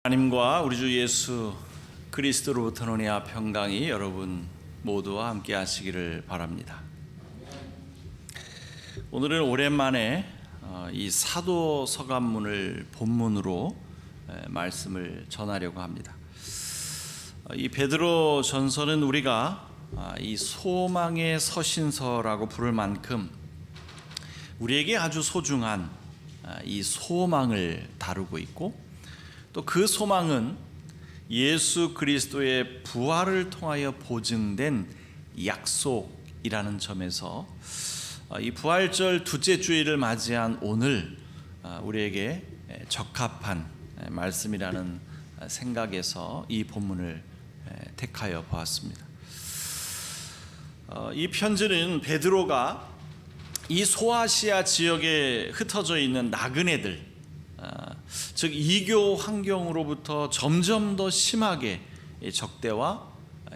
하나님과 우리 주 예수 그리스도로부터 은혜와 평강이 여러분 모두와 함께 하시기를 바랍니다. 오늘은 오랜만에 이 사도 서간문을 본문으로 말씀을 전하려고 합니다. 이 베드로 전서는 우리가 이 소망의 서신서라고 부를 만큼 우리에게 아주 소중한 이 소망을 다루고 있고, 또 그 소망은 예수 그리스도의 부활을 통하여 보증된 약속이라는 점에서 이 부활절 둘째 주일을 맞이한 오늘 우리에게 적합한 말씀이라는 생각에서 이 본문을 택하여 보았습니다. 이 편지는 베드로가 이 소아시아 지역에 흩어져 있는 나그네들, 즉 이교 환경으로부터 점점 더 심하게 적대와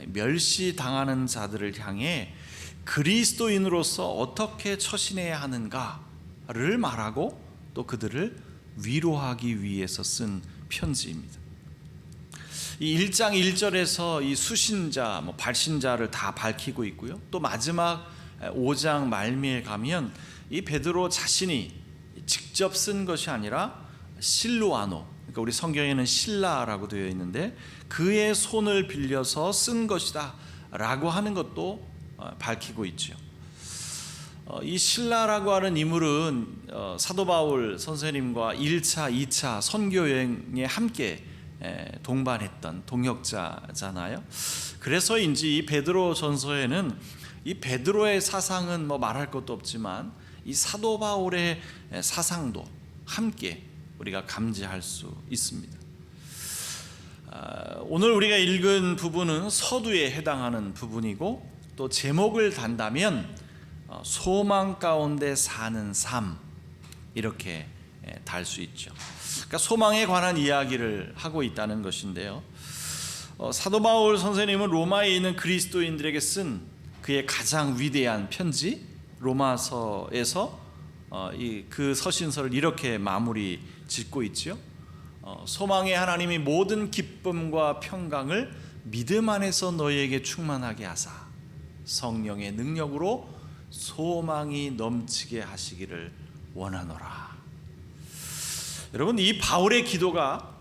멸시당하는 자들을 향해 그리스도인으로서 어떻게 처신해야 하는가를 말하고 또 그들을 위로하기 위해서 쓴 편지입니다. 이 1장 1절에서 이 수신자, 발신자를 다 밝히고 있고요. 또 마지막 5장 말미에 가면 이 베드로 자신이 직접 쓴 것이 아니라 실루아노, 그러니까 우리 성경에는 실라라고 되어 있는데 그의 손을 빌려서 쓴 것이다 라고 하는 것도 밝히고 있죠. 이 실라라고 하는 인물은 사도 바울 선생님과 1차, 2차 선교 여행에 함께 동반했던 동역자잖아요. 그래서인지 이 베드로 전서에는 이 베드로의 사상은 말할 것도 없지만 이 사도 바울의 사상도 함께 우리가 감지할 수 있습니다. 오늘 우리가 읽은 부분은 서두에 해당하는 부분이고, 또 제목을 단다면 소망 가운데 사는 삶, 이렇게 달 수 있죠. 그러니까 소망에 관한 이야기를 하고 있다는 것인데요. 사도 바울 선생님은 로마에 있는 그리스도인들에게 쓴 그의 가장 위대한 편지 로마서에서 그 서신서를 이렇게 마무리 짓고 있죠. 소망의 하나님이 모든 기쁨과 평강을 믿음 안에서 너희에게 충만하게 하사 성령의 능력으로 소망이 넘치게 하시기를 원하노라. 여러분, 이 바울의 기도가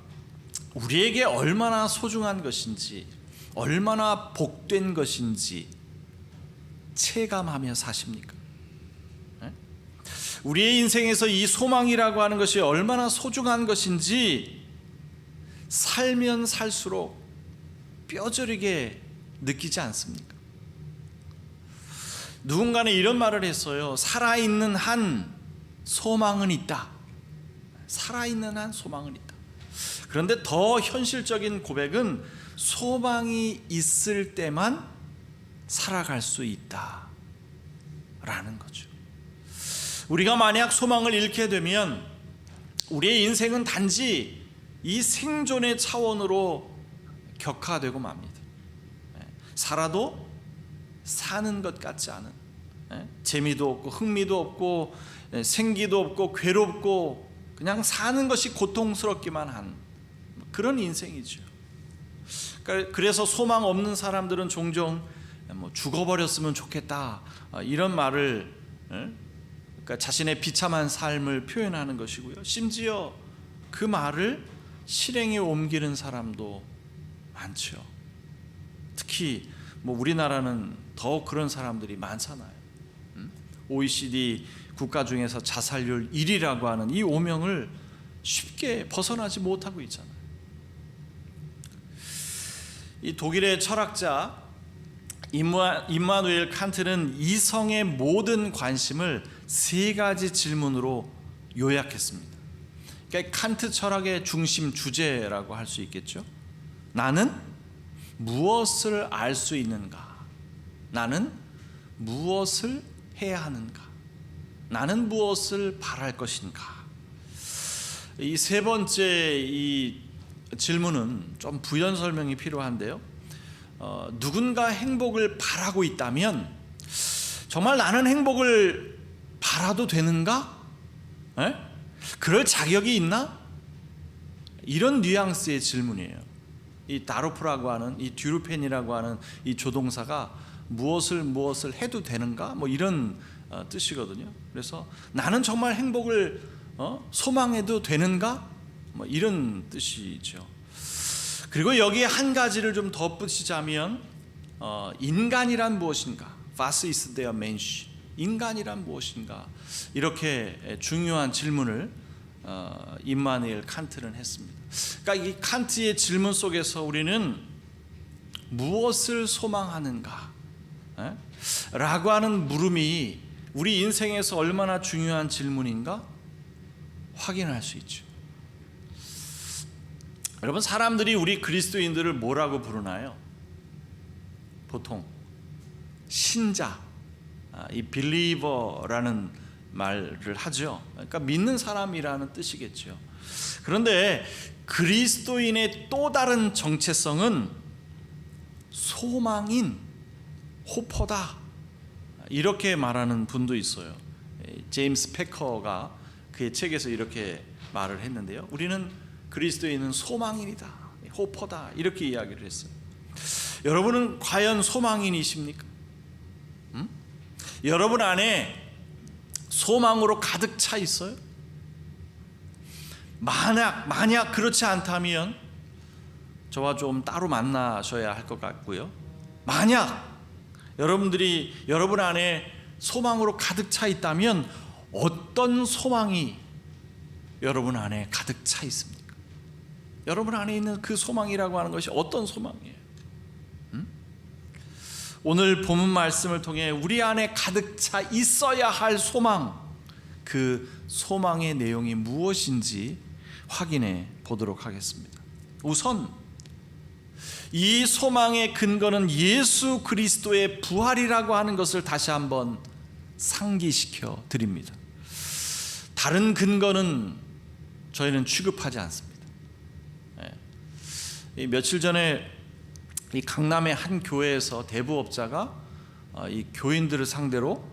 우리에게 얼마나 소중한 것인지, 얼마나 복된 것인지 체감하며 사십니까? 우리의 인생에서 이 소망이라고 하는 것이 얼마나 소중한 것인지 살면 살수록 뼈저리게 느끼지 않습니까? 누군가는 이런 말을 했어요. 살아있는 한 소망은 있다. 살아있는 한 소망은 있다. 그런데 더 현실적인 고백은 소망이 있을 때만 살아갈 수 있다 라는 거죠. 우리가 만약 소망을 잃게 되면 우리의 인생은 단지 이 생존의 차원으로 격화되고 맙니다. 살아도 사는 것 같지 않은, 재미도 없고 흥미도 없고 생기도 없고 괴롭고 그냥 사는 것이 고통스럽기만 한 그런 인생이죠. 그래서 소망 없는 사람들은 종종 죽어버렸으면 좋겠다 이런 말을, 그러니까 자신의 비참한 삶을 표현하는 것이고요. 심지어 그 말을 실행에 옮기는 사람도 많죠. 특히 우리나라는 더 그런 사람들이 많잖아요. OECD 국가 중에서 자살률 1위라고 하는 이 오명을 쉽게 벗어나지 못하고 있잖아요. 이 독일의 철학자 임마누엘 칸트는 이성의 모든 관심을 세 가지 질문으로 요약했습니다. 그러니까 칸트 철학의 중심 주제라고 할 수 있겠죠. 나는 무엇을 알 수 있는가? 나는 무엇을 해야 하는가? 나는 무엇을 바랄 것인가? 이 세 번째 이 질문은 좀 부연 설명이 필요한데요. 누군가 행복을 바라고 있다면 정말 나는 행복을 바라도 되는가? 그럴 자격이 있나? 이런 뉘앙스의 질문이에요. 이 다로프라고 하는, 이 듀르펜이라고 하는 이 조동사가 무엇을 해도 되는가? 뭐 이런 뜻이거든요. 그래서 나는 정말 행복을 소망해도 되는가? 뭐 이런 뜻이죠. 그리고 여기에 한 가지를 좀 덧붙이자면 인간이란 무엇인가? Was ist der Mensch? 인간이란 무엇인가? 이렇게 중요한 질문을 임마누엘 칸트는 했습니다. 그러니까 이 칸트의 질문 속에서 우리는 무엇을 소망하는가? 라고 하는 물음이 우리 인생에서 얼마나 중요한 질문인가 확인할 수 있죠. 여러분, 사람들이 우리 그리스도인들을 뭐라고 부르나요? 보통 신자, 이 believer라는 말을 하죠. 그러니까 믿는 사람이라는 뜻이겠죠. 그런데 그리스도인의 또 다른 정체성은 소망인 호퍼다, 이렇게 말하는 분도 있어요. 제임스 패커가 그의 책에서 이렇게 말을 했는데요, 우리는 그리스도인은 소망인이다, 호퍼다, 이렇게 이야기를 했어요. 여러분은 과연 소망인이십니까? 여러분 안에 소망으로 가득 차 있어요? 만약 그렇지 않다면 저와 좀 따로 만나셔야 할 것 같고요. 만약 여러분 안에 소망으로 가득 차 있다면 어떤 소망이 여러분 안에 가득 차 있습니까? 여러분 안에 있는 그 소망이라고 하는 것이 어떤 소망이에요? 오늘 본문 말씀을 통해 우리 안에 가득 차 있어야 할 소망, 그 소망의 내용이 무엇인지 확인해 보도록 하겠습니다. 우선 이 소망의 근거는 예수 그리스도의 부활이라고 하는 것을 다시 한번 상기시켜 드립니다. 다른 근거는 저희는 취급하지 않습니다. 며칠 전에 이 강남의 한 교회에서 대부업자가 이 교인들을 상대로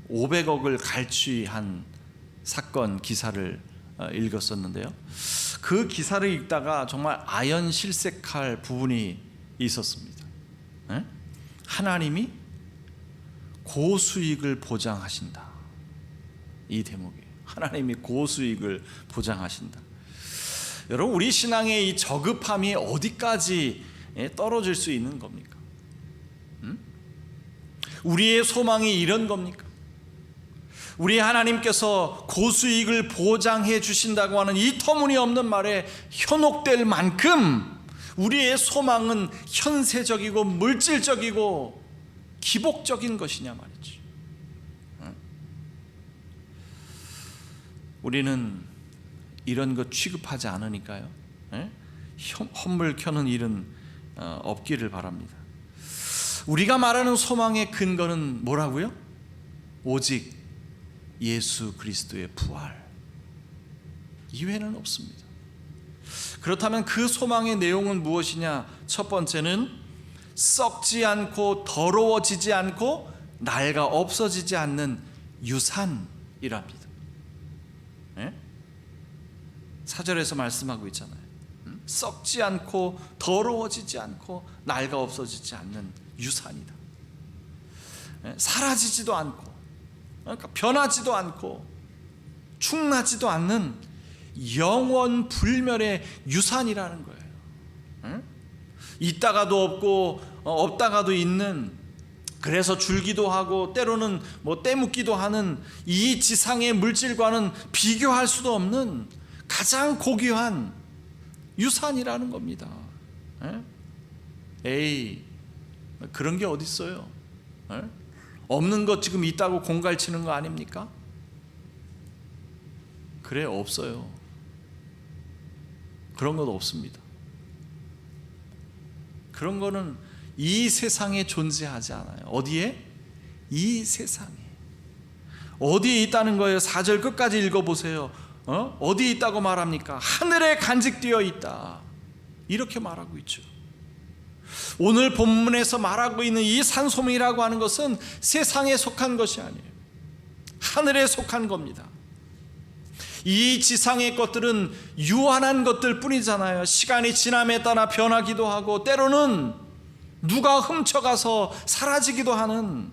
500억을 갈취한 사건 기사를 읽었었는데요, 그 기사를 읽다가 정말 아연실색할 부분이 있었습니다. 하나님이 고수익을 보장하신다, 이 대목이에요. 하나님이 고수익을 보장하신다. 여러분, 우리 신앙의 이 저급함이 어디까지 떨어질 수 있는 겁니까? 우리의 소망이 이런 겁니까? 우리 하나님께서 고수익을 보장해 주신다고 하는 이 터무니없는 말에 현혹될 만큼 우리의 소망은 현세적이고 물질적이고 기복적인 것이냐 말이죠. 우리는 이런 것 취급하지 않으니까요, 헛물 켜는 일은 없기를 바랍니다. 우리가 말하는 소망의 근거는 뭐라고요? 오직 예수 그리스도의 부활 이외에는 없습니다. 그렇다면 그 소망의 내용은 무엇이냐? 첫 번째는 썩지 않고 더러워지지 않고 낡아 없어지지 않는 유산이랍니다. 4절에서 말씀하고 있잖아요. 썩지 않고 더러워지지 않고 낡아 없어지지 않는 유산이다. 사라지지도 않고, 그러니까 변하지도 않고 축나지도 않는 영원 불멸의 유산이라는 거예요. 있다가도 없고 없다가도 있는, 그래서 줄기도 하고 때로는 떼묻기도 하는 이 지상의 물질과는 비교할 수도 없는 가장 고귀한 유산이라는 겁니다. 에이, 그런 게 어디 있어요? 없는 것 지금 있다고 공갈치는 거 아닙니까? 그래, 없어요. 그런 것 없습니다. 그런 거는 이 세상에 존재하지 않아요. 어디에? 이 세상에. 어디에 있다는 거예요? 4절 끝까지 읽어보세요. 어디에 있다고 말합니까? 하늘에 간직되어 있다, 이렇게 말하고 있죠. 오늘 본문에서 말하고 있는 이 산소민이라고 하는 것은 세상에 속한 것이 아니에요. 하늘에 속한 겁니다. 이 지상의 것들은 유한한 것들 뿐이잖아요. 시간이 지남에 따라 변하기도 하고 때로는 누가 훔쳐가서 사라지기도 하는.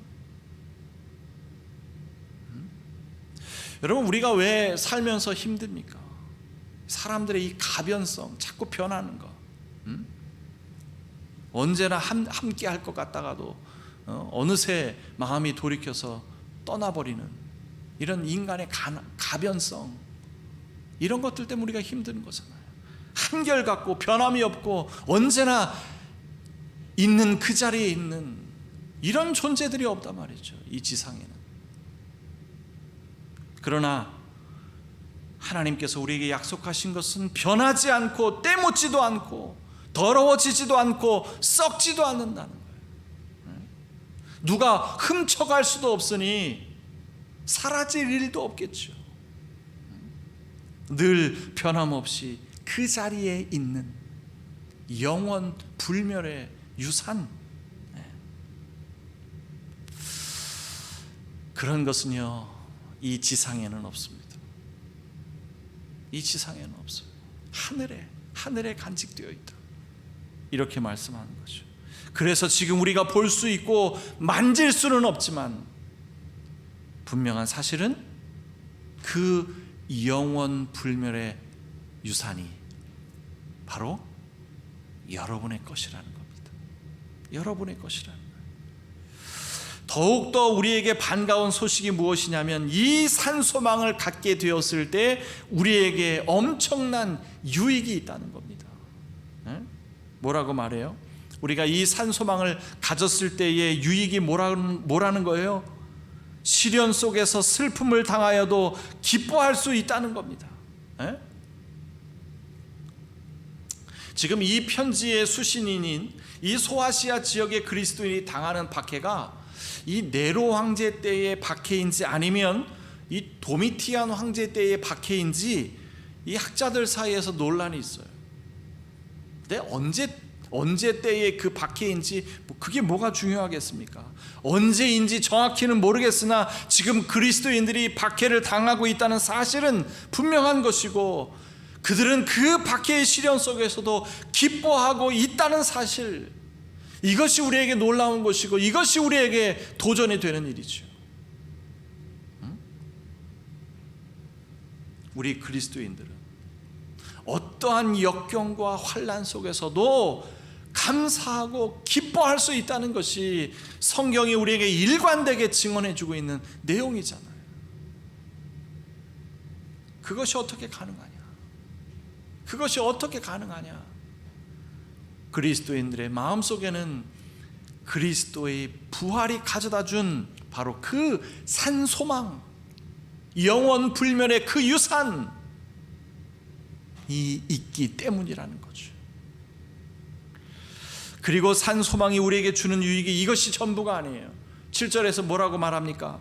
여러분, 우리가 왜 살면서 힘듭니까? 사람들의 이 가변성, 자꾸 변하는 거. 언제나 함께 할 것 같다가도 어느새 마음이 돌이켜서 떠나버리는 이런 인간의 가변성, 이런 것들 때문에 우리가 힘든 거잖아요. 한결같고 변함이 없고 언제나 있는 그 자리에 있는 이런 존재들이 없단 말이죠, 이 지상에는. 그러나 하나님께서 우리에게 약속하신 것은 변하지 않고 때묻지도 않고 더러워지지도 않고 썩지도 않는다는 거예요. 누가 훔쳐갈 수도 없으니 사라질 일도 없겠죠. 늘 변함없이 그 자리에 있는 영원 불멸의 유산, 그런 것은요, 이 지상에는 없습니다. 이 지상에는 없어요. 하늘에 간직되어 있다, 이렇게 말씀하는 거죠. 그래서 지금 우리가 볼 수 있고 만질 수는 없지만 분명한 사실은 그 영원 불멸의 유산이 바로 여러분의 것이라는 겁니다. 여러분의 것이라는 거예요. 더욱더 우리에게 반가운 소식이 무엇이냐면 이 산소망을 갖게 되었을 때 우리에게 엄청난 유익이 있다는 겁니다. 뭐라고 말해요? 우리가 이 산소망을 가졌을 때의 유익이 뭐라는 거예요? 시련 속에서 슬픔을 당하여도 기뻐할 수 있다는 겁니다. 지금 이 편지의 수신인인 이 소아시아 지역의 그리스도인이 당하는 박해가 이 네로 황제 때의 박해인지 아니면 이 도미티안 황제 때의 박해인지 이 학자들 사이에서 논란이 있어요. 근데 언제 때의 그 박해인지 그게 뭐가 중요하겠습니까? 언제인지 정확히는 모르겠으나 지금 그리스도인들이 박해를 당하고 있다는 사실은 분명한 것이고 그들은 그 박해의 시련 속에서도 기뻐하고 있다는 사실, 이것이 우리에게 놀라운 것이고 이것이 우리에게 도전이 되는 일이죠. 우리 그리스도인들은 어떠한 역경과 환난 속에서도 감사하고 기뻐할 수 있다는 것이 성경이 우리에게 일관되게 증언해주고 있는 내용이잖아요. 그것이 어떻게 가능하냐? 그것이 어떻게 가능하냐? 그리스도인들의 마음속에는 그리스도의 부활이 가져다 준 바로 그 산소망, 영원 불멸의 그 유산이 있기 때문이라는 거죠. 그리고 산소망이 우리에게 주는 유익이 이것이 전부가 아니에요. 7절에서 뭐라고 말합니까?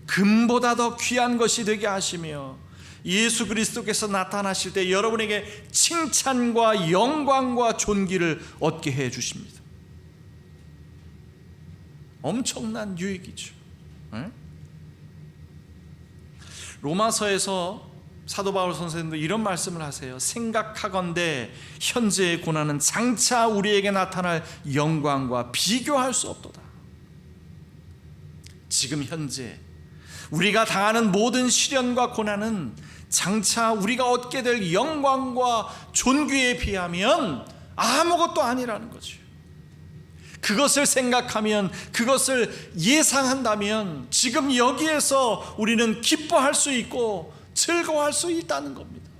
금보다 더 귀한 것이 되게 하시며 예수 그리스도께서 나타나실 때 여러분에게 칭찬과 영광과 존귀를 얻게 해 주십니다. 엄청난 유익이죠. 로마서에서 사도 바울 선생님도 이런 말씀을 하세요. 생각하건대 현재의 고난은 장차 우리에게 나타날 영광과 비교할 수 없도다. 지금 현재 우리가 당하는 모든 시련과 고난은 장차 우리가 얻게 될 영광과 존귀에 비하면 아무것도 아니라는 거죠. 그것을 생각하면, 그것을 예상한다면 지금 여기에서 우리는 기뻐할 수 있고 즐거워할 수 있다는 겁니다.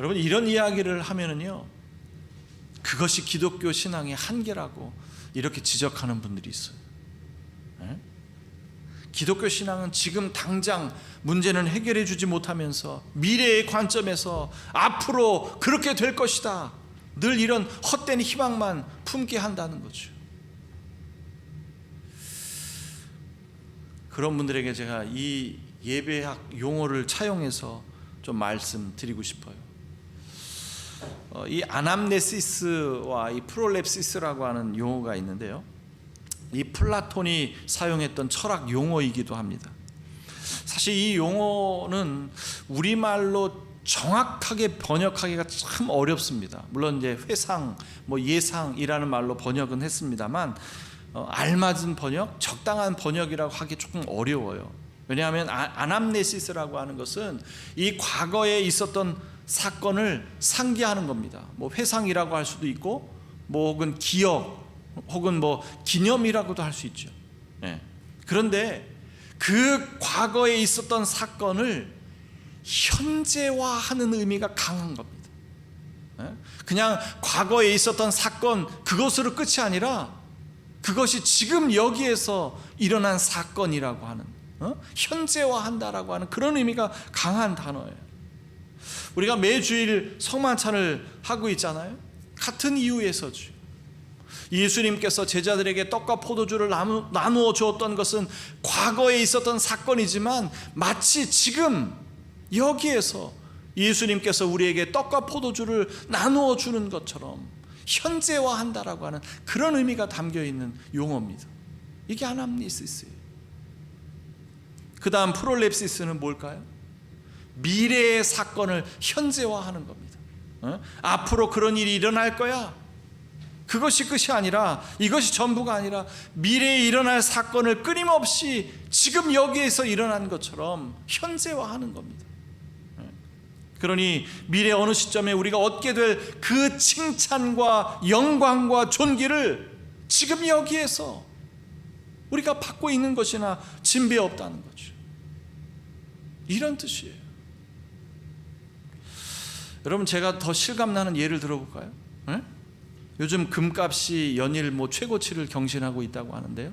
여러분, 이런 이야기를 하면은요, 그것이 기독교 신앙의 한계라고 이렇게 지적하는 분들이 있어요. 기독교 신앙은 지금 당장 문제는 해결해 주지 못하면서 미래의 관점에서 앞으로 그렇게 될 것이다, 늘 이런 헛된 희망만 품게 한다는 거죠. 그런 분들에게 제가 이 예배학 용어를 차용해서 좀 말씀드리고 싶어요. 이 아남네시스와 이 프롤랩시스라고 하는 용어가 있는데요, 이 플라톤이 사용했던 철학 용어이기도 합니다. 사실 이 용어는 우리말로 정확하게 번역하기가 참 어렵습니다. 물론 이제 회상, 예상이라는 말로 번역은 했습니다만 알맞은 번역, 적당한 번역이라고 하기 조금 어려워요. 왜냐하면 아남네시스라고 하는 것은 이 과거에 있었던 사건을 상기하는 겁니다. 회상이라고 할 수도 있고, 혹은 기억, 혹은 기념이라고도 할 수 있죠. 그런데 그 과거에 있었던 사건을 현재화하는 의미가 강한 겁니다. 그냥 과거에 있었던 사건 그것으로 끝이 아니라 그것이 지금 여기에서 일어난 사건이라고 하는, 현재화한다라고 하는 그런 의미가 강한 단어예요. 우리가 매주일 성만찬을 하고 있잖아요. 같은 이유에서죠. 예수님께서 제자들에게 떡과 포도주를 나누어 주었던 것은 과거에 있었던 사건이지만 마치 지금 여기에서 예수님께서 우리에게 떡과 포도주를 나누어 주는 것처럼 현재화한다라고 하는 그런 의미가 담겨있는 용어입니다. 이게 아남니시스예요. 그 다음 프롤랩시스는 뭘까요? 미래의 사건을 현재화하는 겁니다. 앞으로 그런 일이 일어날 거야. 그것이 끝이 아니라, 이것이 전부가 아니라 미래에 일어날 사건을 끊임없이 지금 여기에서 일어난 것처럼 현재화하는 겁니다. 그러니 미래 어느 시점에 우리가 얻게 될 그 칭찬과 영광과 존귀를 지금 여기에서 우리가 받고 있는 것이나 진배 없다는 거죠. 이런 뜻이에요. 여러분, 제가 더 실감나는 예를 들어볼까요? 요즘 금값이 연일 최고치를 경신하고 있다고 하는데요,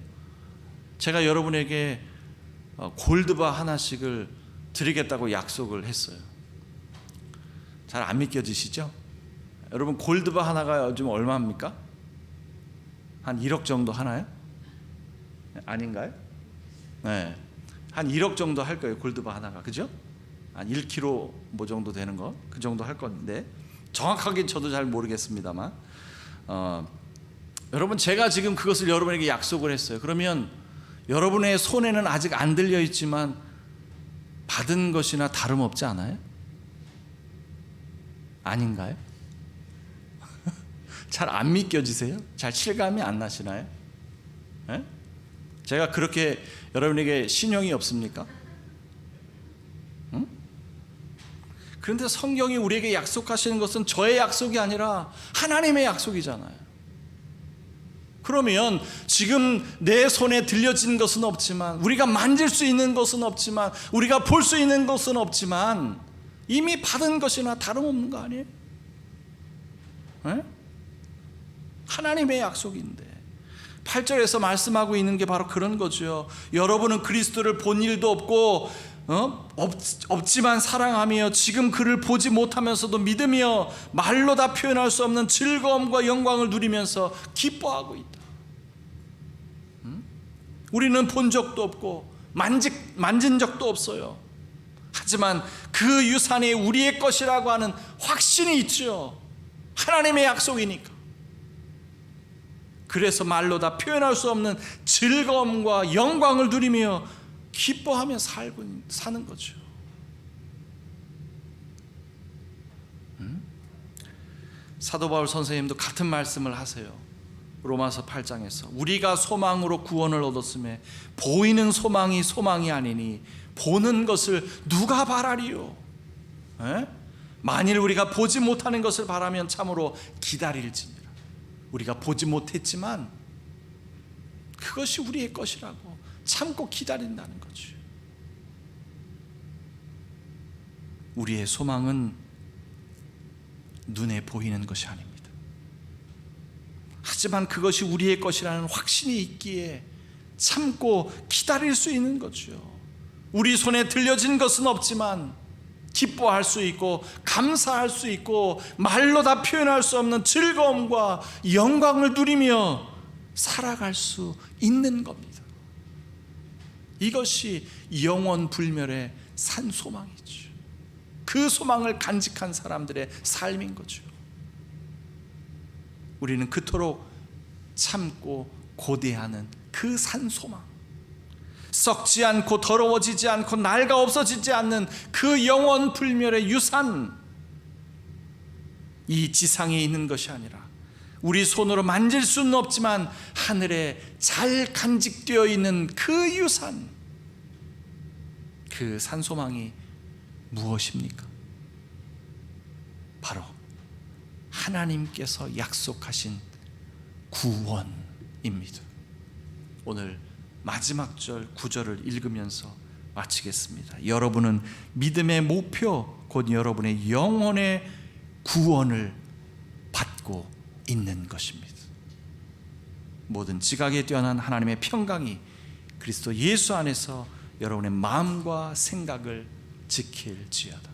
제가 여러분에게 골드바 하나씩을 드리겠다고 약속을 했어요. 잘 안 믿겨지시죠? 여러분, 골드바 하나가 요즘 얼마입니까? 한 1억 정도 하나요? 아닌가요? 네, 한 1억 정도 할 거예요. 골드바 하나가, 그죠? 한 1kg 정도 되는 거, 그 정도 할 건데 정확하게 저도 잘 모르겠습니다만, 여러분, 제가 지금 그것을 여러분에게 약속을 했어요. 그러면 여러분의 손에는 아직 안 들려 있지만 받은 것이나 다름없지 않아요? 아닌가요? 잘 안 믿겨지세요? 잘 실감이 안 나시나요? 제가 그렇게 여러분에게 신용이 없습니까? 그런데 성경이 우리에게 약속하시는 것은 저의 약속이 아니라 하나님의 약속이잖아요. 그러면 지금 내 손에 들려진 것은 없지만, 우리가 만질 수 있는 것은 없지만, 우리가 볼 수 있는 것은 없지만 이미 받은 것이나 다름없는 거 아니에요? 하나님의 약속인데 8절에서 말씀하고 있는 게 바로 그런 거죠. 여러분은 그리스도를 본 일도 없고 없지만 사랑하며 지금 그를 보지 못하면서도 믿으며 말로 다 표현할 수 없는 즐거움과 영광을 누리면서 기뻐하고 있다. 우리는 본 적도 없고 만진 적도 없어요. 하지만 그 유산이 우리의 것이라고 하는 확신이 있죠. 하나님의 약속이니까. 그래서 말로 다 표현할 수 없는 즐거움과 영광을 누리며 기뻐하며 사는 거죠. 사도 바울 선생님도 같은 말씀을 하세요. 로마서 8장에서 우리가 소망으로 구원을 얻었음에 보이는 소망이 소망이 아니니 보는 것을 누가 바라리요? 만일 우리가 보지 못하는 것을 바라면 참으로 기다릴지니라. 우리가 보지 못했지만 그것이 우리의 것이라고 참고 기다린다는 거죠. 우리의 소망은 눈에 보이는 것이 아닙니다. 하지만 그것이 우리의 것이라는 확신이 있기에 참고 기다릴 수 있는 거죠. 우리 손에 들려진 것은 없지만 기뻐할 수 있고 감사할 수 있고 말로 다 표현할 수 없는 즐거움과 영광을 누리며 살아갈 수 있는 겁니다. 이것이 영원 불멸의 산 소망이죠. 그 소망을 간직한 사람들의 삶인 거죠. 우리는 그토록 참고 고대하는 그 산소망, 썩지 않고 더러워지지 않고 낡아 없어지지 않는 그 영원 불멸의 유산, 이 지상에 있는 것이 아니라 우리 손으로 만질 수는 없지만 하늘에 잘 간직되어 있는 그 유산, 그 산소망이 무엇입니까? 바로 하나님께서 약속하신 구원입니다. 오늘 마지막 절 9절을 읽으면서 마치겠습니다. 여러분은 믿음의 목표, 곧 여러분의 영혼의 구원을 받고 있는 것입니다. 모든 지각에 뛰어난 하나님의 평강이 그리스도 예수 안에서 여러분의 마음과 생각을 지킬지어다.